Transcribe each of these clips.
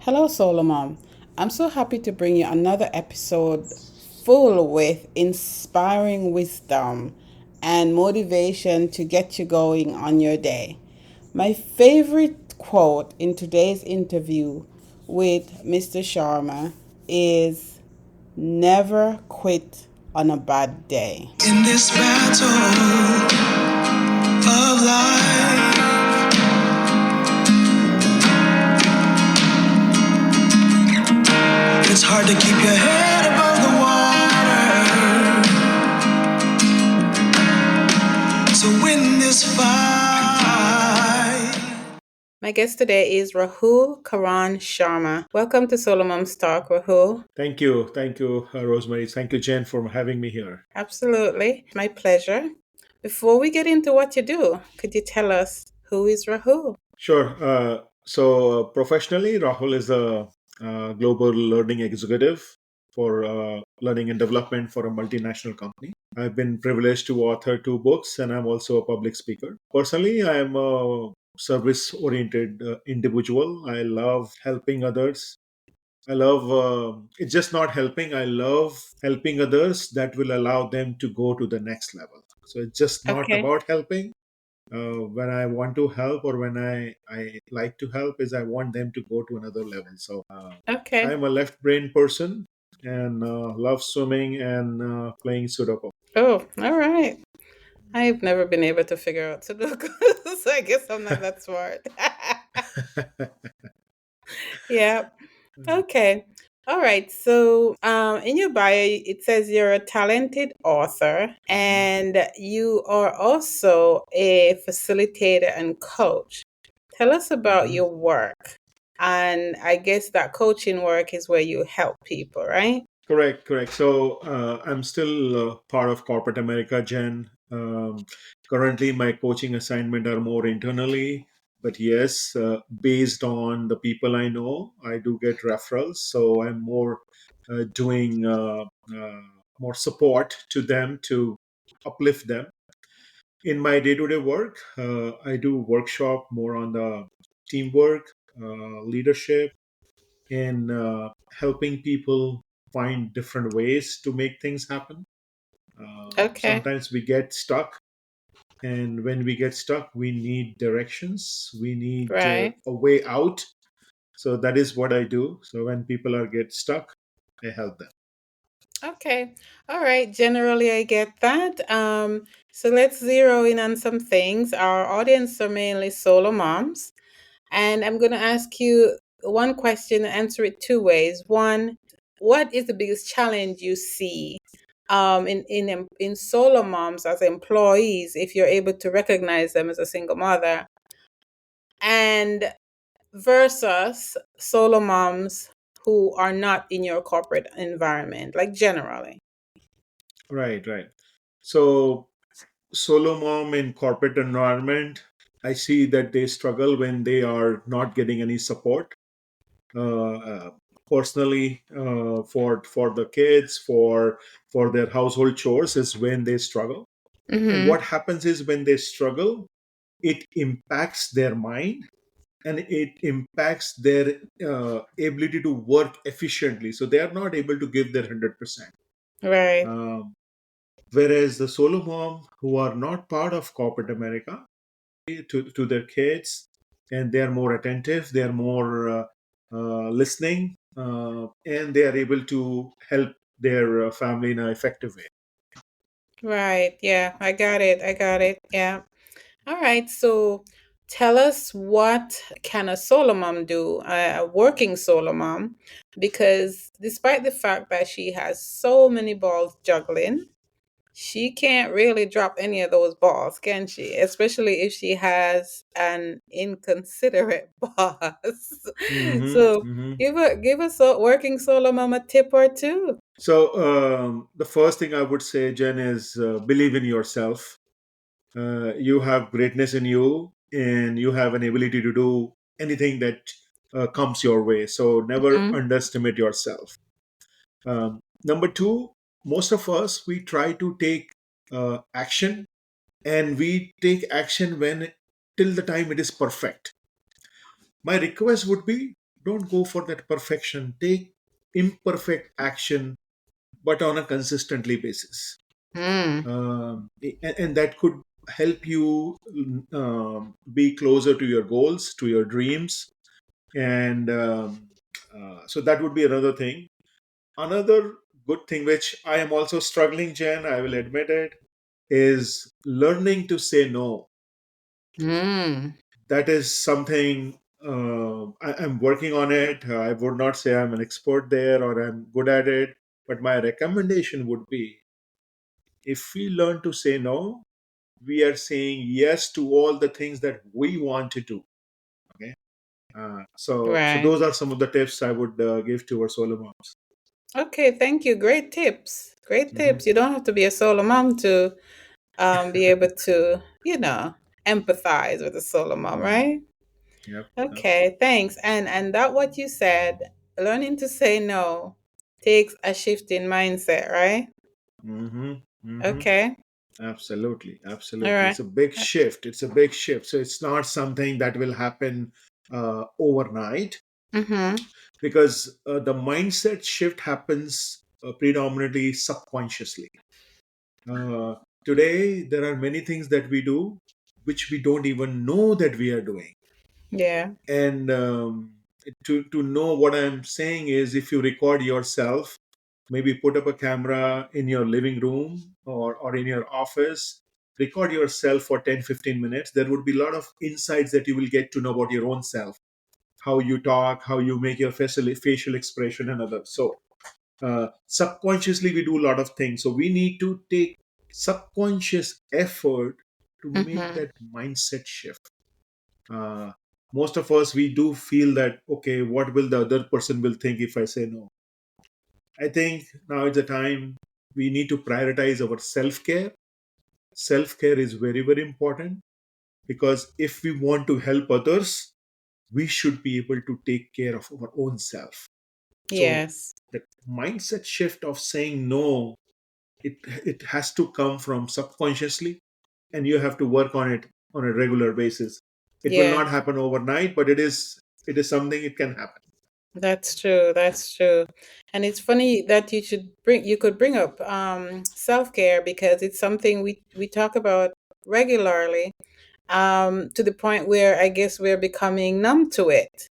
Hello, SoloMom. I'm so happy to bring you another episode full with inspiring wisdom and motivation to get you going on your day. My favorite quote in today's interview with Mr. Sharma is never quit on a bad day. In this battle of life, it's hard to keep your head above the water to win this fight. My guest today is Rahul Karan Sharma. Welcome to SoloMoms Talk, Rahul. Thank you, Rosemary. Thank you, Jen, for having me here. Absolutely. My pleasure. Before we get into what you do, could you tell us who is Rahul? Sure. Professionally, Rahul is a global learning executive for learning and development for a multinational company. I've been privileged to author two books, and I'm also a public speaker. Personally, I am a service-oriented individual. I love helping others. I love it's just not helping. I love helping others that will allow them to go to the next level. So it's just not Okay. about helping. When I want to help or when I like to help is I want them to go to another level. So Okay. I'm a left brain person and love swimming and playing Sudoku. Oh, all right. I've never been able to figure out Sudoku, so I guess I'm not that smart. Yeah. Okay. All right. So, in your bio, it says you're a talented author and you are also a facilitator and coach. Tell us about Mhm. your work. And I guess that coaching work is where you help people, right? Correct. So I'm still part of corporate America, Jen. Currently, my coaching assignment are more internally, but yes, based on the people I know, I do get referrals. So I'm more doing more support to them to uplift them. In my day-to-day work, I do workshop more on the teamwork, leadership, in helping people find different ways to make things happen. Okay. Sometimes we get stuck, and when we get stuck, we need directions, we need Right. a way out. So that is what I do. So when people are get stuck, I help them. Okay. All right. Generally, I get that. So let's zero in on some things. Our audience are mainly solo moms. And I'm going to ask you one question and answer it two ways. One, what is the biggest challenge you see in solo moms as employees if you're able to recognize them as a single mother? And versus solo moms who are not in your corporate environment, like generally. Right. So solo mom in corporate environment, I see that they struggle when they are not getting any support uh, personally for the kids for their household chores is when they struggle. And Mm-hmm. what happens is when they struggle, it impacts their mind and it impacts their ability to work efficiently, so they are not able to give their 100%. Right. um, Whereas the solo mom who are not part of corporate America to their kids, and they are more attentive, they are more listening, and they are able to help their family in an effective way. Right. Yeah, I got it. I got it. Yeah. All right. So tell us, what can a solo mom do, a working solo mom? Because despite the fact that she has so many balls juggling, she can't really drop any of those balls, can she? Especially if she has an inconsiderate boss. Hmm So hmm give us a working solo mom a tip or two. So the first thing I would say, Jen, is believe in yourself. You have greatness in you, and you have an ability to do anything that comes your way. So never Mhm. underestimate yourself. Number two, most of us we try to take action, and we take action when till the time it is perfect. My request would be Don't go for that perfection. Take imperfect action, but on a consistently basis. Mm, And that could help you be closer to your goals, to your dreams. And so that would be another thing. Another good thing, which I am also struggling, Jen, I will admit it, is learning to say no. mm, That is something I'm working on it. I would not say I'm an expert there or I'm good at it, but my recommendation would be, if we learn to say no, we are saying yes to all the things that we want to do. Okay. So right. those are some of the tips I would give to our solo moms. Okay, thank you. Great tips. Great Hmm. tips. You don't have to be a solo mom to be able to, empathize with a solo mom, Mm. right? Yep. Yep. Okay, thanks. And that what you said, learning to say no takes a shift in mindset, right? Hmm. Hmm. Okay. Absolutely. All Absolutely. right. It's a big shift. It's a big shift. So it's not something that will happen overnight, Mm-hmm. because the mindset shift happens predominantly subconsciously. Uh, Today, there are many things that we do which we don't even know that we are doing. Yeah. And to know what I'm saying is, if you record yourself, maybe put up a camera in your living room or in your office, record yourself for 10-15 minutes. There would be a lot of insights that you will get to know about your own self, how you talk, how you make your facial expression, and others. So subconsciously we do a lot of things, so we need to take subconscious effort to make Mm-hmm. that mindset shift. uh, Most of us, we do feel that, okay, what will the other person will think if I say no. I think now is the time we need to prioritize our self-care. Self-care is very, very important, because if we want to help others, we should be able to take care of our own self. So Yes. the mindset shift of saying no, it has to come from subconsciously, and you have to work on it on a regular basis. It will Yeah. not happen overnight, but it is something, it can happen. That's true. That's true. And it's funny that you could bring up self-care because it's something we talk about regularly, to the point where I guess we're becoming numb to it.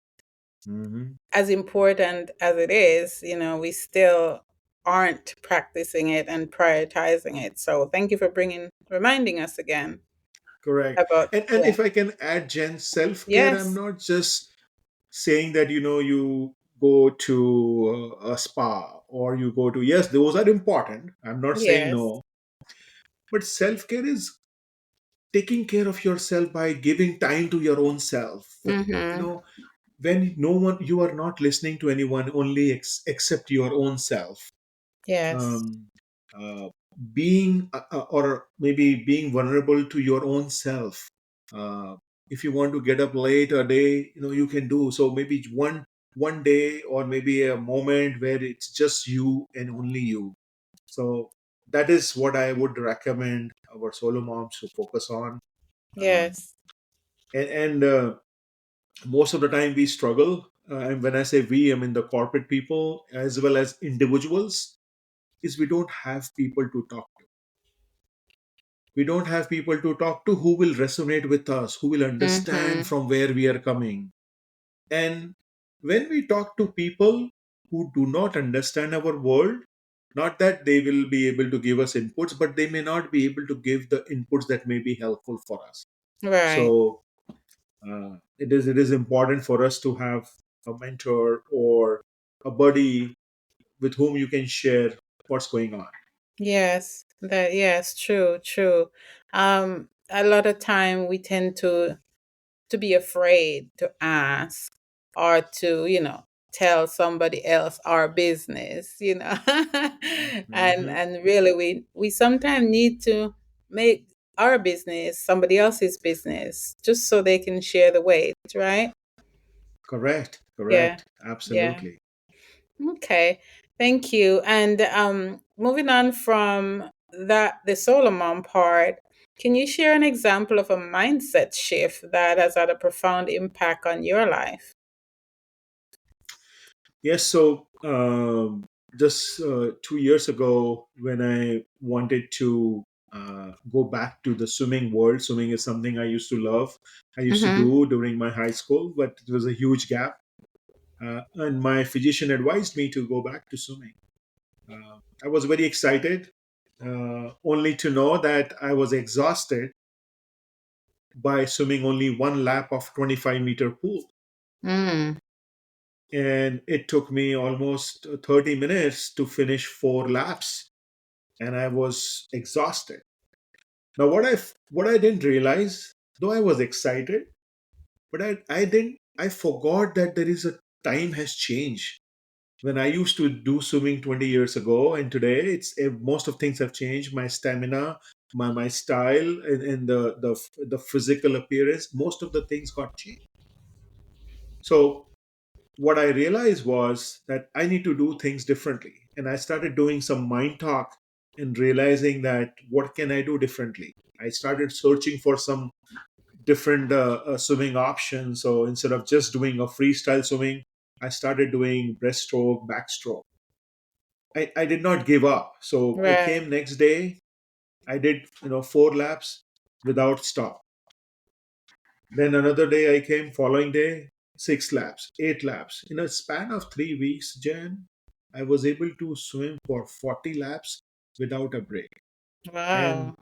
Hmm. As important as it is, we still aren't practicing it and prioritizing it. So thank you for reminding us again Correct. about, And yeah. if I can add, Jen, self-care, I'm Yes. not just saying that, you go to a spa, or you go to, yes, those are important, I'm not saying Yes. no, but self-care is taking care of yourself by giving time to your own self. you Mm-hmm. know when no one, you are not listening to anyone, only except your own self. Yes. um, uh, Being or maybe being vulnerable to your own self. uh, if you want to get up late a day, you can do so, maybe one day, or maybe a moment where it's just you and only you. So that is what I would recommend our solo moms to focus on. um, Yes. and most of the time we struggle, and when I say we, I mean the corporate people as well as individuals, is we don't have people to talk to. We don't have people to talk to who will resonate with us, who will understand Mm-hmm. from where we are coming. And when we talk to people who do not understand our world, not that they will be able to give us inputs, but they may not be able to give the inputs that may be helpful for us. Right. So it is important for us to have a mentor or a buddy with whom you can share what's going on. Yes. Yes, true, true. A lot of time we tend to be afraid to ask or to, tell somebody else our business, and Hmm. really we sometimes need to make our business somebody else's business just so they can share the weight, right? Correct, Yeah. correct, Yeah. absolutely. Okay. Thank you. And moving on from the solo mom part, can you share an example of a mindset shift that has had a profound impact on your life? Yes, so just 2 years ago, when I wanted to go back to the swimming world, swimming is something I used to love. I used to Mm-hmm. do during my high school, but it was a huge gap. And my physician advised me to go back to swimming. I was very excited, only to know that I was exhausted by swimming only one lap of 25-meter pool. Mm. And it took me almost 30 minutes to finish 4 laps, and I was exhausted. Now, what I didn't realize, though I was excited, but I didn't I forgot that there is a time has changed. When I used to do swimming 20 years ago, and today most of things have changed. My stamina, my style, and the physical appearance, most of the things got changed. So what I realized was that I need to do things differently. And I started doing some mind talk and realizing that what can I do differently? I started searching for some different swimming options. So instead of just doing a freestyle swimming, I started doing breaststroke, backstroke. I did not give up. So I Right. came next day. I did 4 laps without stop. Then another day I came, following day, 6 laps, 8 laps. In a span of 3 weeks, Jan, I was able to swim for 40 laps without a break. And Wow.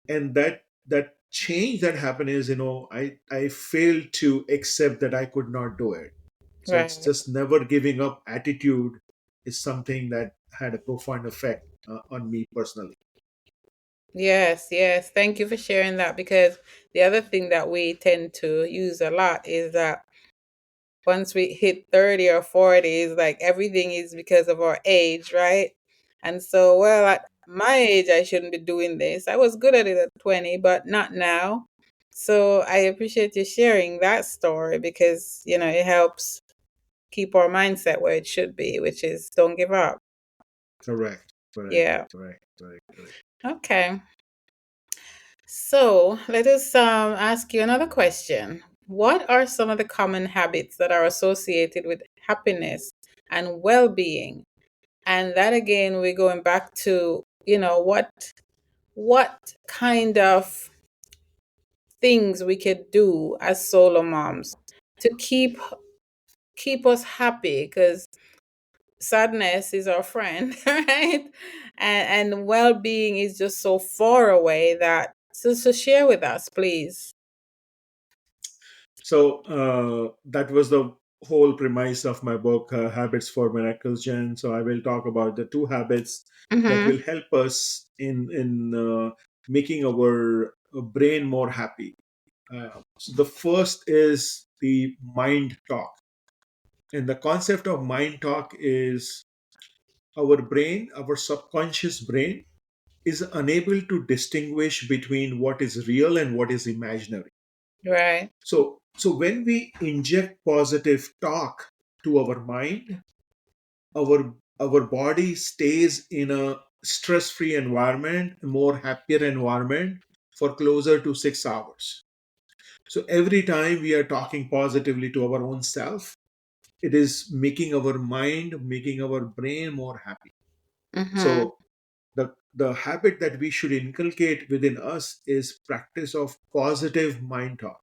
that change that happened is, I failed to accept that I could not do it. So it's Right. just never giving up attitude is something that had a profound effect on me personally. Yes, yes. Thank you for sharing that because the other thing that we tend to use a lot is that once we hit 30 or 40, it's like everything is because of our age, right? And so, well, at my age, I shouldn't be doing this. I was good at it at 20, but not now. So I appreciate you sharing that story because, it helps keep our mindset where it should be, which is don't give up. Correct. Correct. Yeah. Correct. Correct. Correct. Okay. So let us ask you another question. What are some of the common habits that are associated with happiness and well being? And that again, we're going back to, what kind of things we could do as solo moms to keep us happy because sadness is our friend, right? And well-being is just so far away that so share with us, please. So that was the whole premise of my book, Habits for Miracles, Jen. So I will talk about the two habits that Mm-hmm. will help us in making our brain more happy. So the first is the mind talk, and the concept of mind talk is our brain, our subconscious brain, is unable to distinguish between what is real and what is imaginary. Right. So when we inject positive talk to our mind, our body stays in a stress-free environment, a more happier environment for closer to 6 hours. So every time we are talking positively to our own self, it is making our mind, making our brain more happy. Mm-hmm. So the habit that we should inculcate within us is practice of positive mind talk.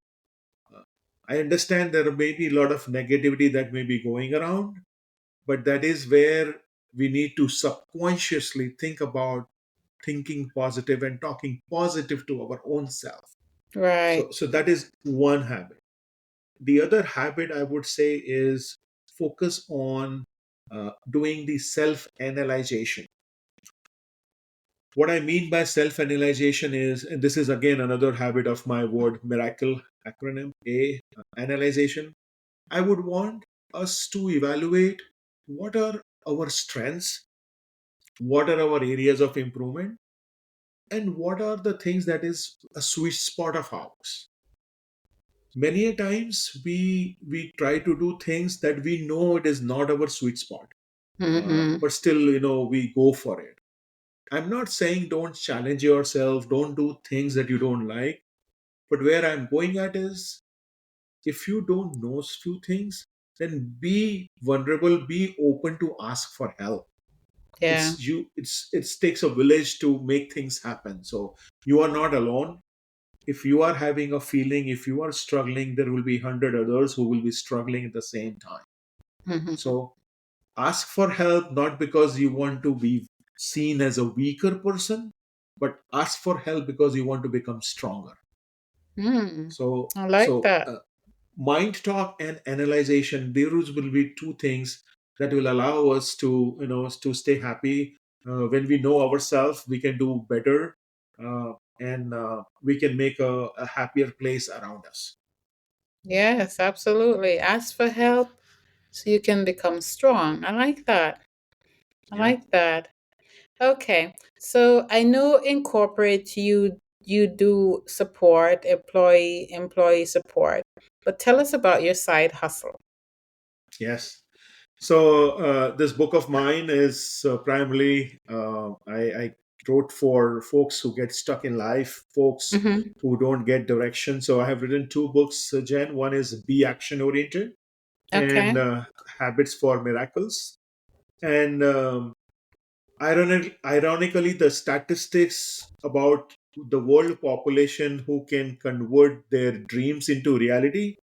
Uh, I understand there may be a lot of negativity that may be going around, but that is where we need to subconsciously think about thinking positive and talking positive to our own self. Right. So that is one habit. The other habit I would say is focus on doing the self analyzation. What I mean by self analyzation is, and this is again another habit of my word miracle acronym, analyzation. I would want us to evaluate what are our strengths, what are our areas of improvement, and what are the things that is a sweet spot of ours. Many a times we try to do things that we know it is not our sweet spot, Mm-hmm. but still we go for it. I'm not saying don't challenge yourself, don't do things that you don't like, but where I'm going at is if you don't know few things, then be vulnerable, be open to ask for help. Yeah. It takes a village to make things happen. So you are not alone. If you are having a feeling, if you are struggling, there will be 100 others who will be struggling at the same time. Mm-hmm. So ask for help, not because you want to be seen as a weaker person, but ask for help because you want to become stronger. Mm. So I like so that. uh, mind talk and analyzation, those will be two things that will allow us to, to stay happy. When we know ourselves, we can do better, and we can make a happier place around us. Yes, absolutely. Ask for help so you can become strong. I like that. I Yeah. like that. Okay. So I know in corporate you do support employee support. But tell us about your side hustle. Yes. So this book of mine is primarily, I wrote for folks who get stuck in life, folks Mm-hmm. who don't get direction. So I have written two books, Jen. One is Be Action Oriented, and Okay. Habits for Miracles. And ironically, the statistics about the world population who can convert their dreams into reality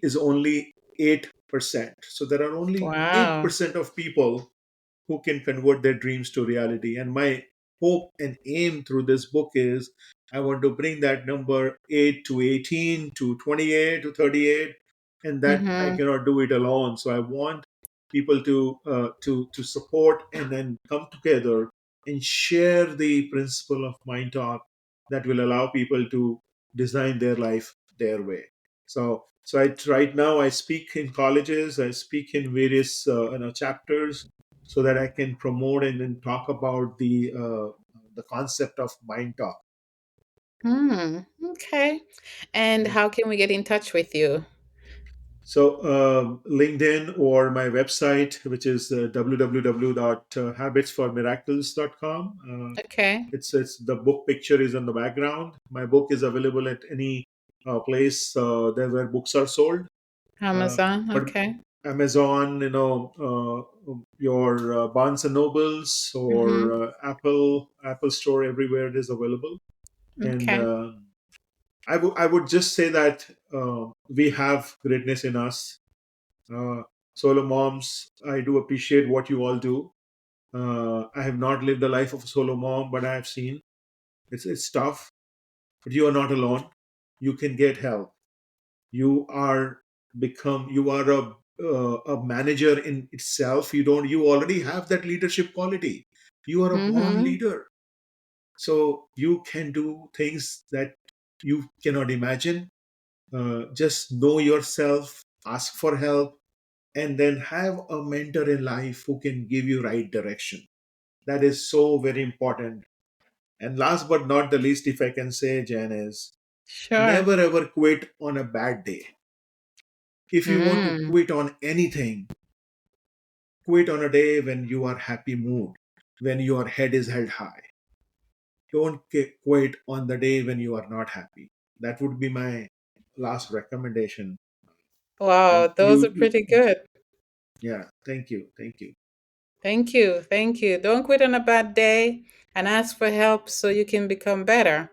is only 8%. So there are only Wow. 8% of people who can convert their dreams to reality. And my hope and aim through this book is I want to bring that number 8 to 18 to 28 to 38, and that I Mm-hmm. cannot do it alone. So I want people to support and then come together and share the principle of mind talk that will allow people to design their life their way. Right now I speak in colleges, I speak in various chapters, so that I can promote and then talk about the concept of mind talk. Hmm. Okay. And Yeah. how can we get in touch with you? So LinkedIn or my website, which is www.habitsformiracles.com. Okay. It's the book picture is on the background. My book is available at any place there where books are sold. Amazon. But Okay. Amazon, your Barnes and Nobles or Mm-hmm. Apple Store, everywhere it is available. And Okay. I would just say that we have greatness in us. Uh, Solo moms, I do appreciate what you all do. I have not lived the life of a solo mom, but I have seen it's tough. But you are not alone. You can get help. You are a manager in itself. You already have that leadership quality. You are a born Mm-hmm. leader, so you can do things that you cannot imagine. Just know yourself, ask for help, and then have a mentor in life who can give you right direction. That is so very important. And last but not the least, if I can say, Jen, is Sure. never ever quit on a bad day. If you want to Mm. quit on anything, quit on a day when you are happy mood, when your head is held high. Don't quit on the day when you are not happy. That would be my last recommendation. Wow, And those are pretty good. yeah, thank you. Thank you. Thank you. Don't quit on a bad day and ask for help so you can become better.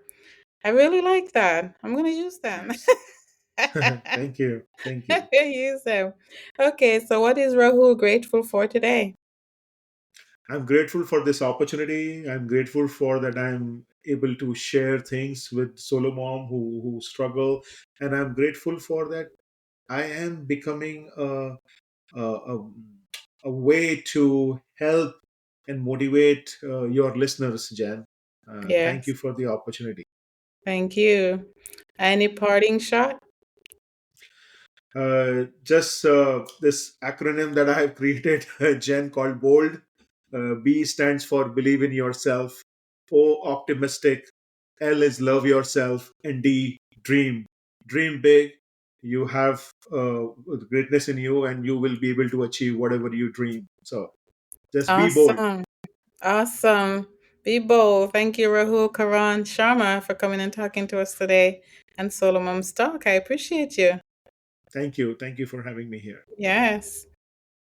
I really like that. I'm going to use them. Yes. Thank you. Use them. Okay, so what is Rahul grateful for today? I'm grateful for this opportunity. I'm grateful for that I'm able to share things with solo mom who struggle, and I'm grateful for that I am becoming a, a way to help and motivate your listeners, Jan. Thank you Yes. for the opportunity. Thank you. Any parting shot? Just this acronym that I have created, Jen, called B.O.L.D. B stands for believe in yourself. O, optimistic. L is love yourself. And D, dream. Dream big. You have greatness in you, and you will be able to achieve whatever you dream. So just be bold. Awesome. Awesome. Be bold. Thank you, Rahul Karan Sharma, for coming and talking to us today and Solo Mom's Talk. I appreciate you. Thank you. Thank you for having me here. Yes.